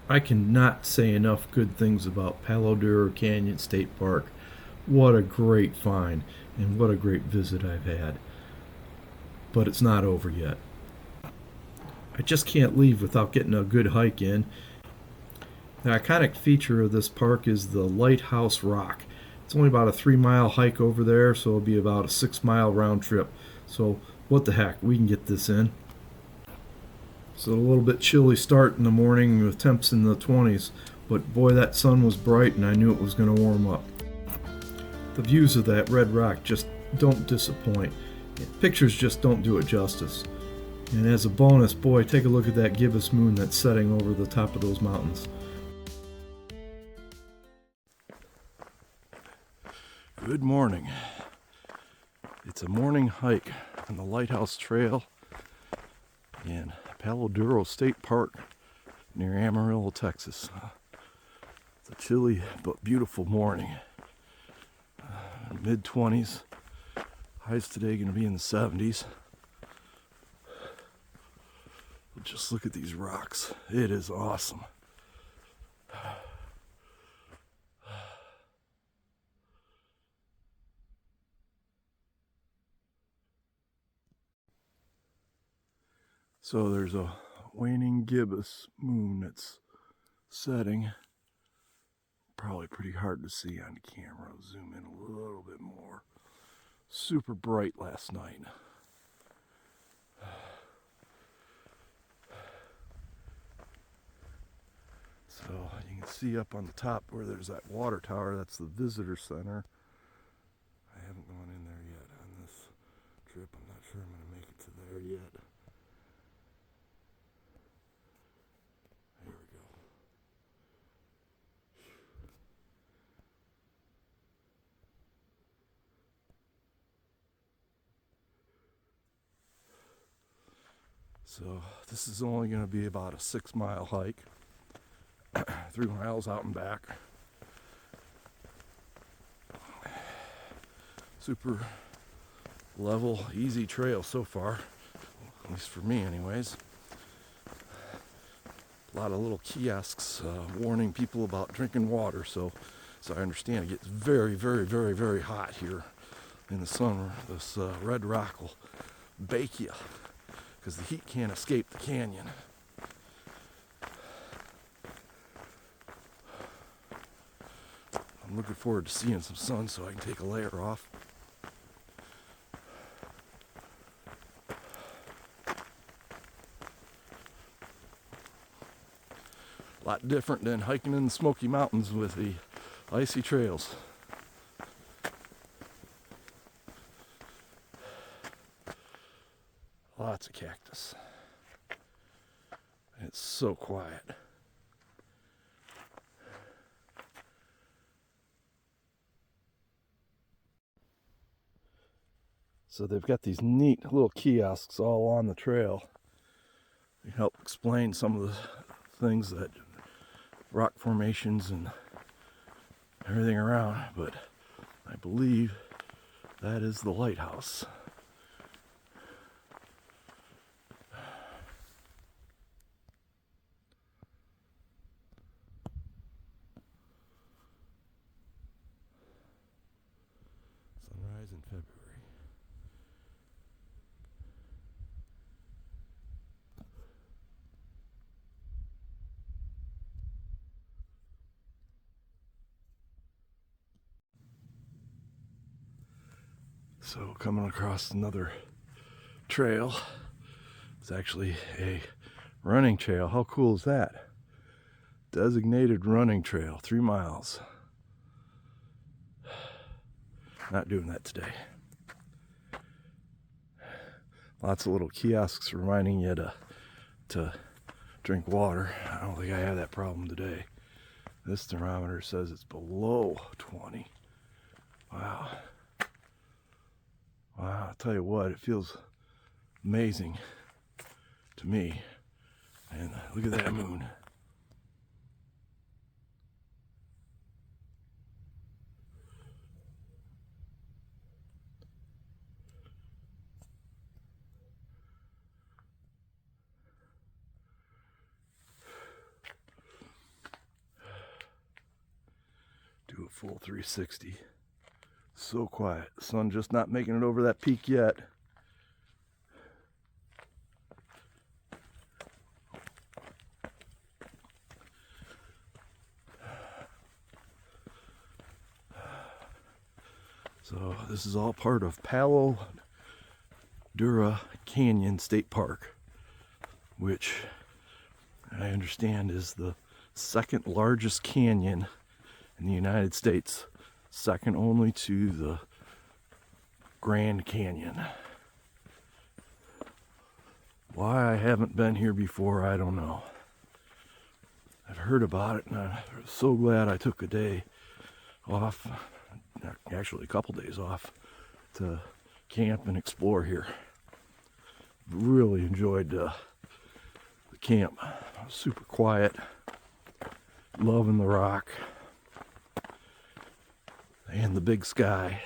I cannot say enough good things about Palo Duro Canyon State Park. What a great find, and what a great visit I've had. But it's not over yet. I just can't leave without getting a good hike in. The iconic feature of this park is the Lighthouse Rock. It's only about a 3 mile hike over there, so it'll be about a 6 mile round trip. So, what the heck, we can get this in. So, a little bit chilly start in the morning with temps in the 20s, but boy, that sun was bright and I knew it was going to warm up. The views of that red rock just don't disappoint. Pictures just don't do it justice. And as a bonus, boy, take a look at that gibbous moon that's setting over the top of those mountains. Good morning. It's a morning hike on the Lighthouse Trail in Palo Duro State Park near Amarillo, Texas. It's a chilly but beautiful morning. Mid-20s. Highs today going to be in the 70s. Just look at these rocks. It is awesome. So there's a waning gibbous moon that's setting. Probably pretty hard to see on camera. I'll zoom in a little bit more. Super bright last night. So you can see up on the top where there's that water tower, that's the visitor center. I haven't gone in there yet on this trip. I'm not sure I'm going to make it to there yet. Here we go. So this is only going to be about a 6 mile hike. 3 miles out and back. Super level, easy trail so far, at least for me anyways. A lot of little kiosks warning people about drinking water, so I understand it gets very, very, very, very hot here in the summer. This red rock will bake you because the heat can't escape the canyon. I'm looking forward to seeing some sun so I can take a layer off. A lot different than hiking in the Smoky Mountains with the icy trails. Lots of cactus. It's so quiet. So they've got these neat little kiosks all on the trail. They help explain some of the things that rock formations and everything around, but I believe that is the lighthouse. Sunrise in February. So coming across another trail. It's actually a running trail. How cool is that? Designated running trail, 3 miles. Not doing that today. Lots of little kiosks reminding you to drink water. I don't think I have that problem today. This thermometer says it's below 20. Wow. Wow, I'll tell you what, it feels amazing to me. And look at that moon. a full 360. So quiet. Sun just not making it over that peak yet. So this is all part of Palo Duro Canyon State Park, which I understand is the second largest canyon in the United States, second only to the Grand Canyon. Why I haven't been here before, I don't know. I've heard about it, and I'm so glad I took a day off, actually a couple days off, to camp and explore here. Really enjoyed the camp. Super quiet, loving the rock and the big sky.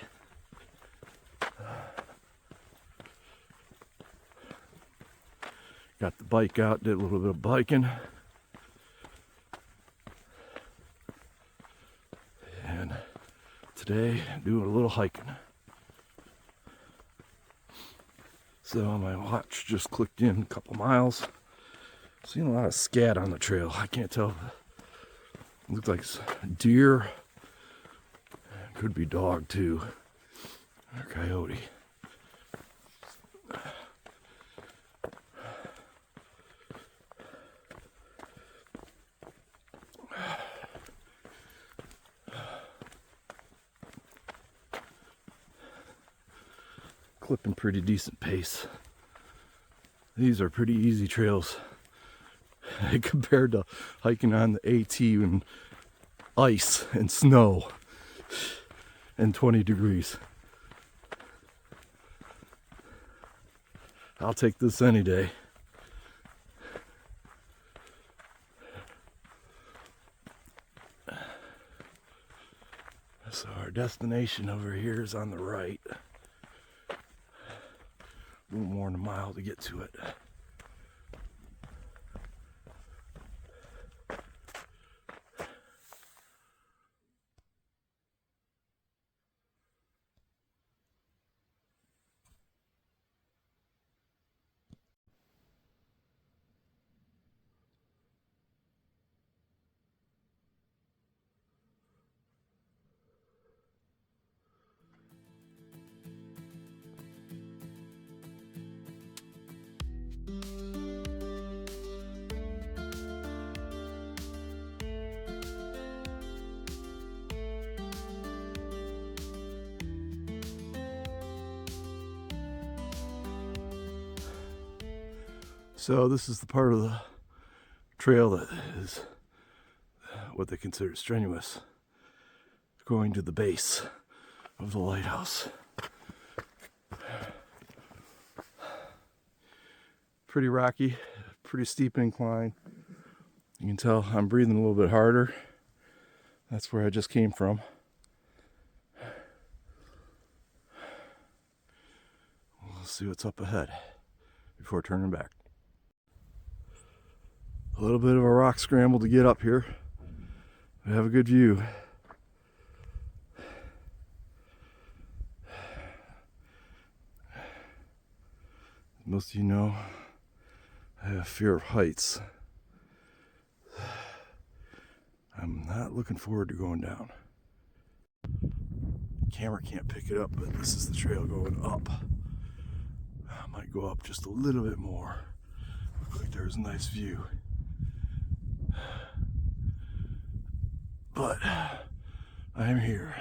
Got the bike out, did a little bit of biking. And today, doing a little hiking. So my watch just clicked in a couple miles. Seen a lot of scat on the trail. I can't tell. It looks like deer. Could be dog too. Or coyote. Clipping pretty decent pace. These are pretty easy trails compared to hiking on the AT in ice and snow and 20 degrees. I'll take this any day. So our destination over here is on the right. A little more than a mile to get to it. So this is the part of the trail that is what they consider strenuous, going to the base of the lighthouse. Pretty rocky, pretty steep incline. You can tell I'm breathing a little bit harder. That's where I just came from. We'll see what's up ahead before turning back. A little bit of a rock scramble to get up here. We have a good view. Most of you know, I have fear of heights. I'm not looking forward to going down. The camera can't pick it up, but this is the trail going up. I might go up just a little bit more. Looks like there's a nice view. But I'm here.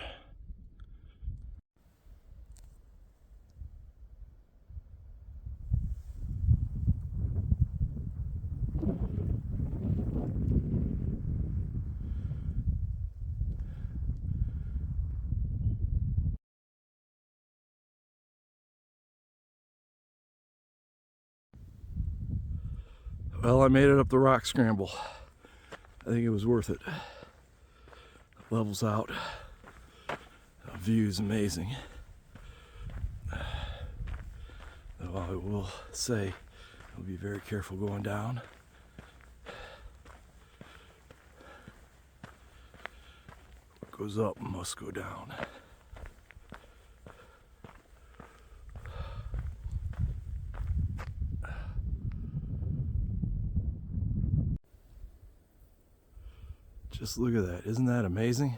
Well, I made it up the rock scramble. I think it was worth it. Levels out. The view is amazing. Though I will say, I'll be very careful going down. goes up must go down. Just look at that. Isn't that amazing?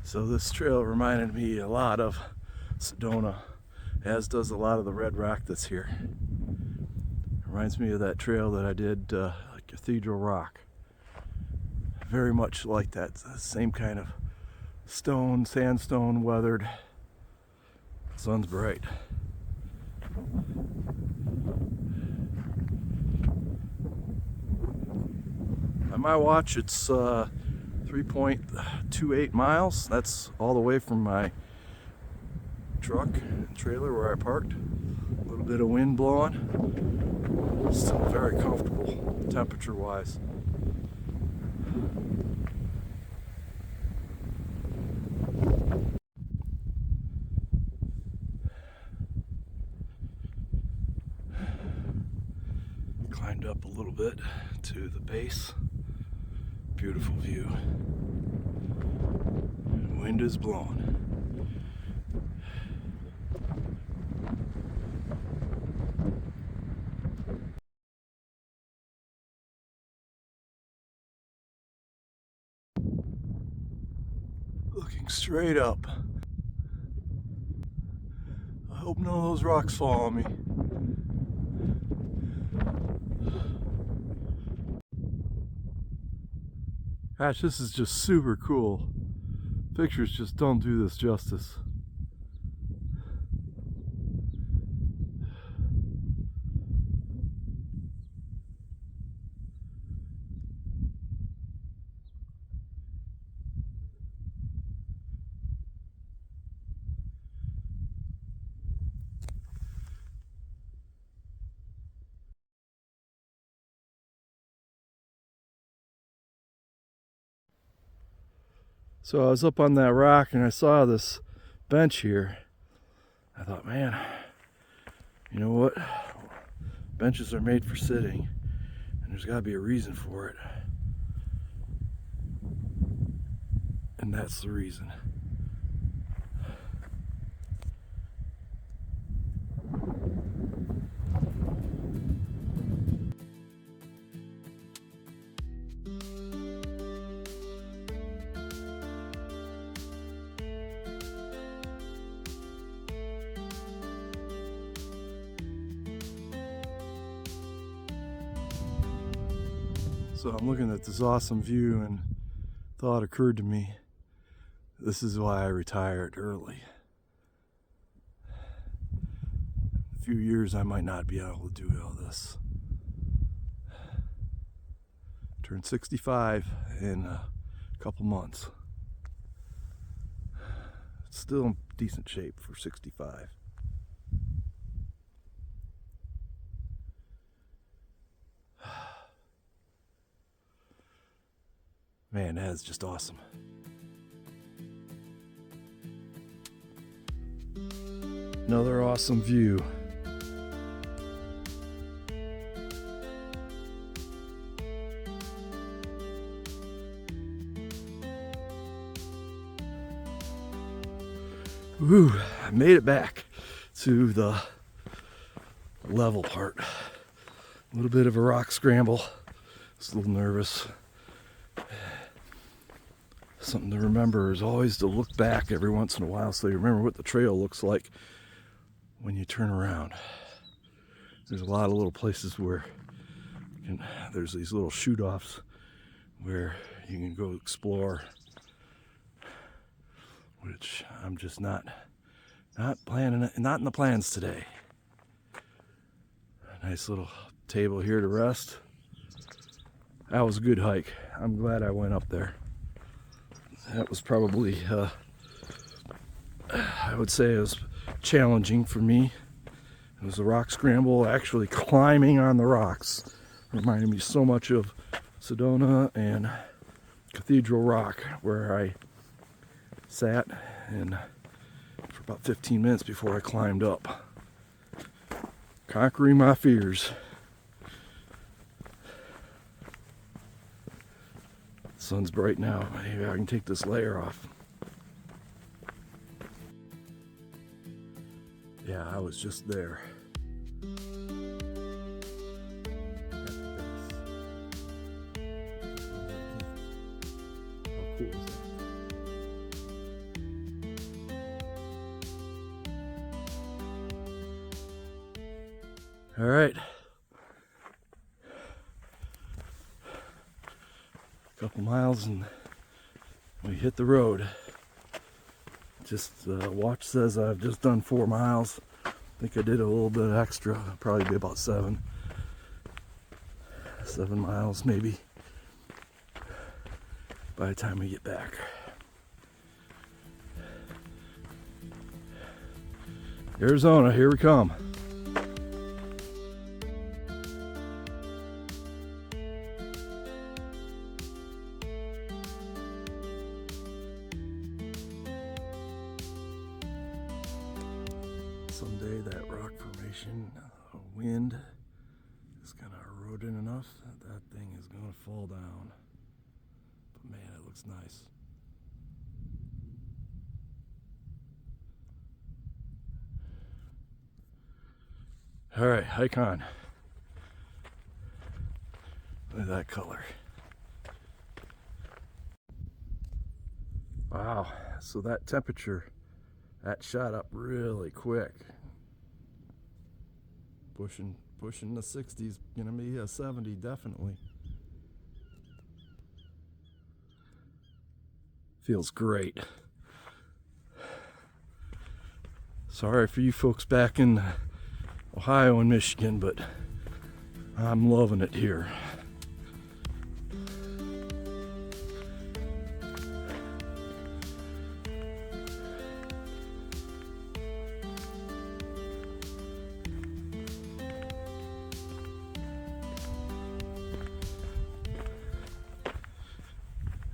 So this trail reminded me a lot of Sedona, as does a lot of the red rock that's here. Reminds me of that trail that I did Cathedral Rock. Very much like that, same kind of stone, sandstone, weathered. Sun's bright. On my watch, it's 3.28 miles. That's all the way from my truck and trailer where I parked. A little bit of wind blowing. Still very comfortable temperature wise. Climbed up a little bit to the base. Beautiful view. Wind is blowing. Looking straight up. I hope none of those rocks fall on me. Gosh, this is just super cool. Pictures just don't do this justice. So I was up on that rock and I saw this bench here. I thought, man, you know what? Benches are made for sitting, and there's got to be a reason for it. And that's the reason. So I'm looking at this awesome view and thought occurred to me, this is why I retired early. In a few years I might not be able to do all this. Turned 65 in a couple months. Still in decent shape for 65. Man, that is just awesome. Another awesome view. Woo, I made it back to the level part. A little bit of a rock scramble. Just a little nervous. Something to remember is always to look back every once in a while so you remember what the trail looks like when you turn around. There's a lot of little places where there's these little shoot-offs where you can go explore, which I'm just not planning, not in the plans today. Nice little table here to rest. That was a good hike. I'm glad I went up there. That was probably, I would say it was challenging for me. It was a rock scramble, actually climbing on the rocks. Reminded me so much of Sedona and Cathedral Rock, where I sat and for about 15 minutes before I climbed up. Conquering my fears. The sun's bright now. Maybe I can take this layer off. Yeah, I was just there. How cool is that? All right. A couple miles and we hit the road. Just watch says I've just done 4 miles. I think I did a little bit extra, probably be about 7 miles maybe by the time we get back. Arizona, here we come. Someday that rock formation, wind is going to erode in enough that that thing is going to fall down. But man, it looks nice. All right, hike on. Look at that color. Wow, so that temperature, that shot up really quick. Pushing the 60s, gonna be a 70 definitely. Feels great. Sorry for you folks back in Ohio and Michigan, but I'm loving it here.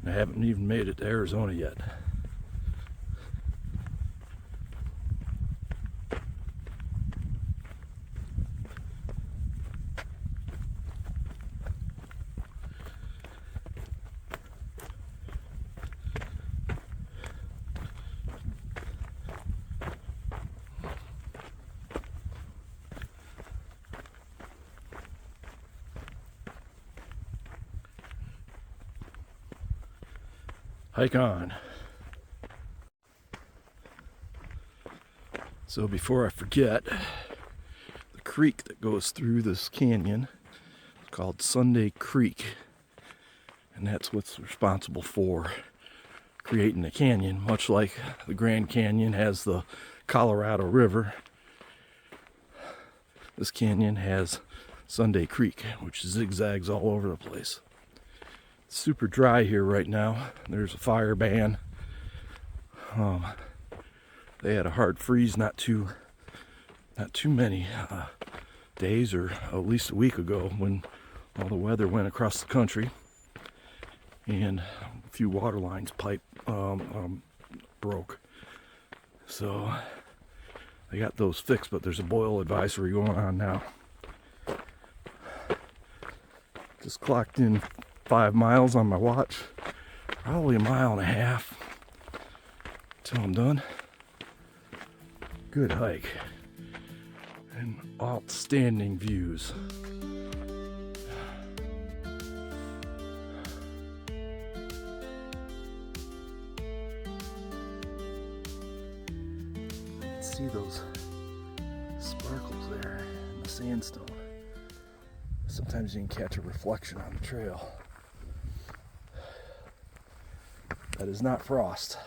I haven't even made it to Arizona yet. Hike on. So before I forget, the creek that goes through this canyon is called Sunday Creek, and that's what's responsible for creating the canyon, much like the Grand Canyon has the Colorado River. This canyon has Sunday Creek, which zigzags all over the place. It's super dry here right now. There's a fire ban. They had a hard freeze not too many days, or at least a week ago, when all the weather went across the country, and a few water lines broke. So they got those fixed, but there's a boil advisory going on now. Just clocked in 5 miles on my watch, probably 1.5 miles till I'm done. Good hike and outstanding views. You can see those sparkles there in the sandstone. Sometimes you can catch a reflection on the trail. That is not frost.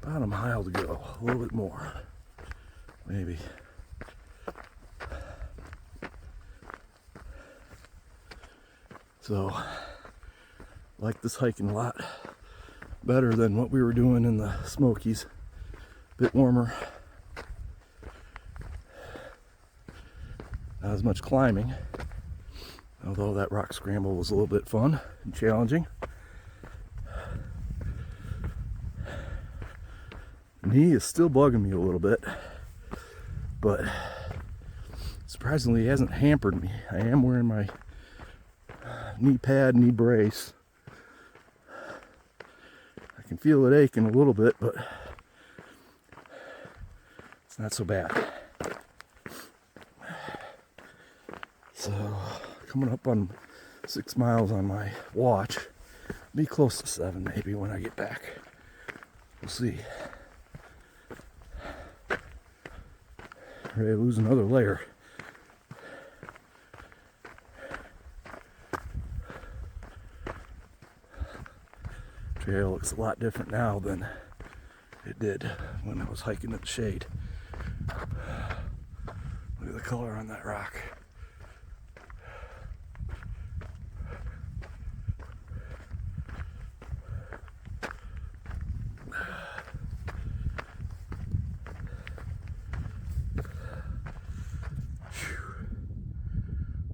About 1 mile to go, a little bit more, maybe. So I like this hiking a lot better than what we were doing in the Smokies. A bit warmer. Not as much climbing, although that rock scramble was a little bit fun and challenging. Knee is still bugging me a little bit, but surprisingly it hasn't hampered me. I am wearing my knee pad, knee brace. I can feel it aching a little bit, but it's not so bad. So, coming up on 6 miles on my watch. Be close to 7 maybe when I get back. We'll see. Ready to lose another layer. Trail looks a lot different now than it did when I was hiking in the shade. Look at the color on that rock.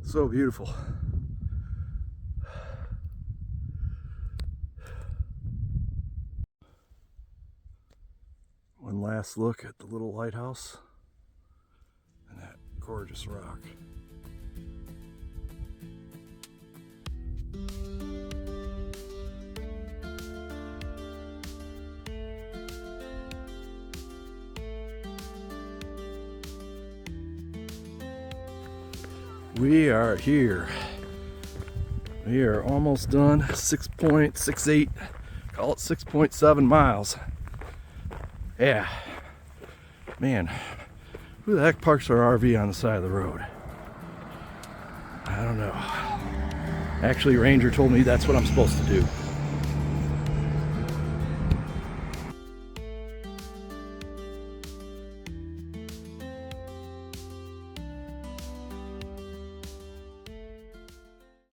So beautiful. One last look at the little lighthouse and that gorgeous rock. We are here. We are almost done. 6.68, call it 6.7 miles. Yeah, man, who the heck parks their RV on the side of the road? I don't know. Actually, Ranger told me that's what I'm supposed to do.